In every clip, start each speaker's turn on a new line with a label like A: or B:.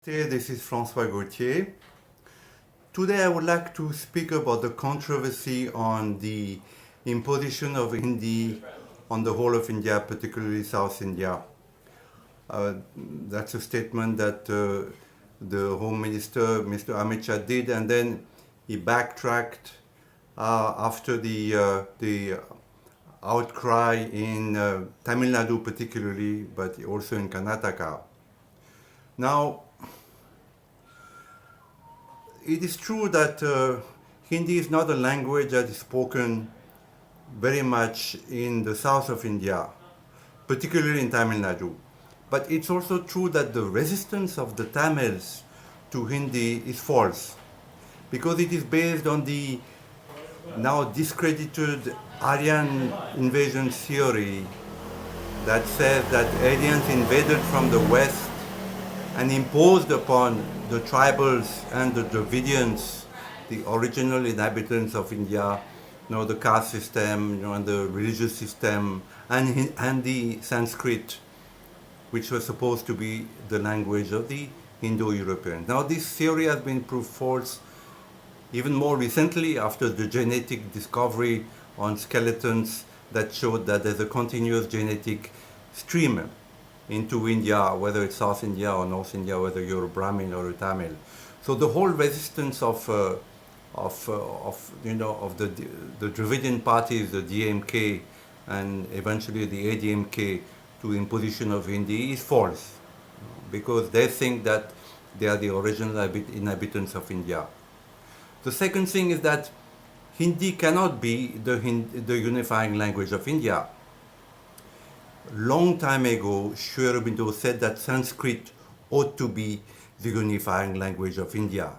A: This is François Gauthier. Today I would like to speak about the controversy on the imposition of Hindi on the whole of India, particularly South India. That's a statement that the Home Minister, Mr. Amit Shah, did, and then he backtracked after the outcry in Tamil Nadu particularly, but also in Karnataka. Now, it is true that Hindi is not a language that is spoken very much in the south of India, particularly in Tamil Nadu. But it's also true that the resistance of the Tamils to Hindi is false, because it is based on the now discredited Aryan Invasion Theory that says that aliens invaded from the west and imposed upon the tribals and the Dravidians, the original inhabitants of India, the caste system, and the religious system, and the Sanskrit, which was supposed to be the language of the Indo-Europeans. Now, this theory has been proved false even more recently after the genetic discovery on skeletons that showed that there's a continuous genetic stream into India, whether it's South India or North India, whether you're a Brahmin or a Tamil. So the whole resistance of the Dravidian parties, the DMK, and eventually the ADMK, to imposition of Hindi is false, because they think that they are the original inhabitants of India. The second thing is that Hindi cannot be the unifying language of India. Long time ago, Sri Aurobindo said that Sanskrit ought to be the unifying language of India.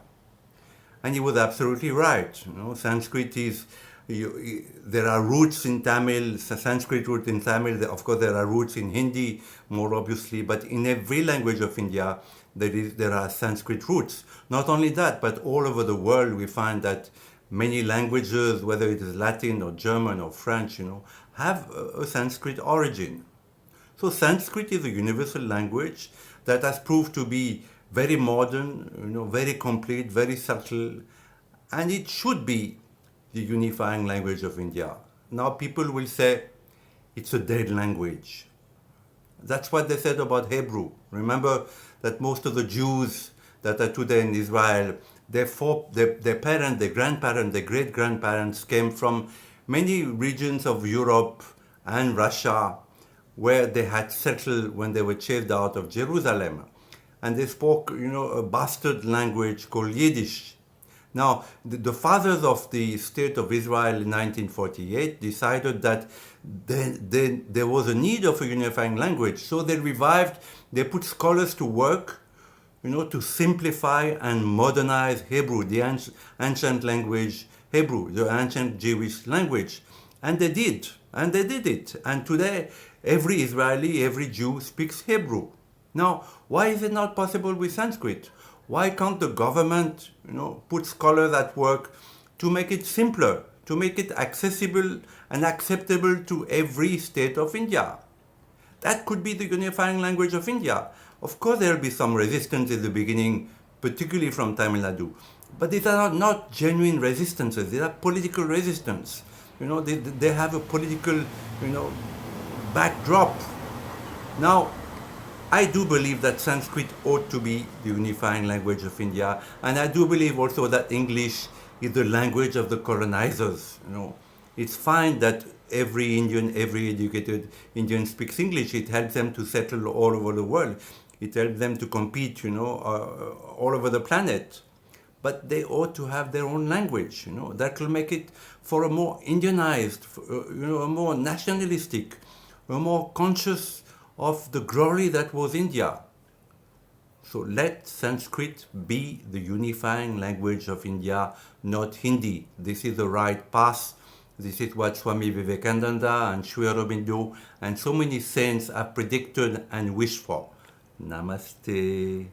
A: And he was absolutely right. Sanskrit is, there are roots in Tamil, Sanskrit root in Tamil, of course there are roots in Hindi, more obviously, but in every language of India, there are Sanskrit roots. Not only that, but all over the world we find that many languages, whether it is Latin or German or French, have a Sanskrit origin. So Sanskrit is a universal language that has proved to be very modern, very complete, very subtle, and it should be the unifying language of India. Now people will say it's a dead language. That's what they said about Hebrew. Remember that most of the Jews that are today in Israel, their parents, their grandparents, their great-grandparents came from many regions of Europe and Russia, where they had settled when they were chased out of Jerusalem. And they spoke, a bastard language called Yiddish. Now, the fathers of the state of Israel in 1948 decided that there was a need of a unifying language. So they put scholars to work, to simplify and modernize Hebrew, the ancient language Hebrew, the ancient Jewish language. And they did. And they did it. And today, every Israeli, every Jew speaks Hebrew. Now, why is it not possible with Sanskrit? Why can't the government, put scholars at work to make it simpler, to make it accessible and acceptable to every state of India? That could be the unifying language of India. Of course, there will be some resistance in the beginning, particularly from Tamil Nadu. But these are not genuine resistances. They are political resistance. They have a political, backdrop. Now, I do believe that Sanskrit ought to be the unifying language of India, and I do believe also that English is the language of the colonizers. It's fine that every Indian, every educated Indian speaks English. It helps them to settle all over the world. It helps them to compete, all over the planet. But they ought to have their own language, that will make it for a more Indianized, a more nationalistic, a more conscious of the glory that was India. So let Sanskrit be the unifying language of India, not Hindi. This is the right path. This is what Swami Vivekananda and Sri Aurobindo and so many saints have predicted and wished for. Namaste.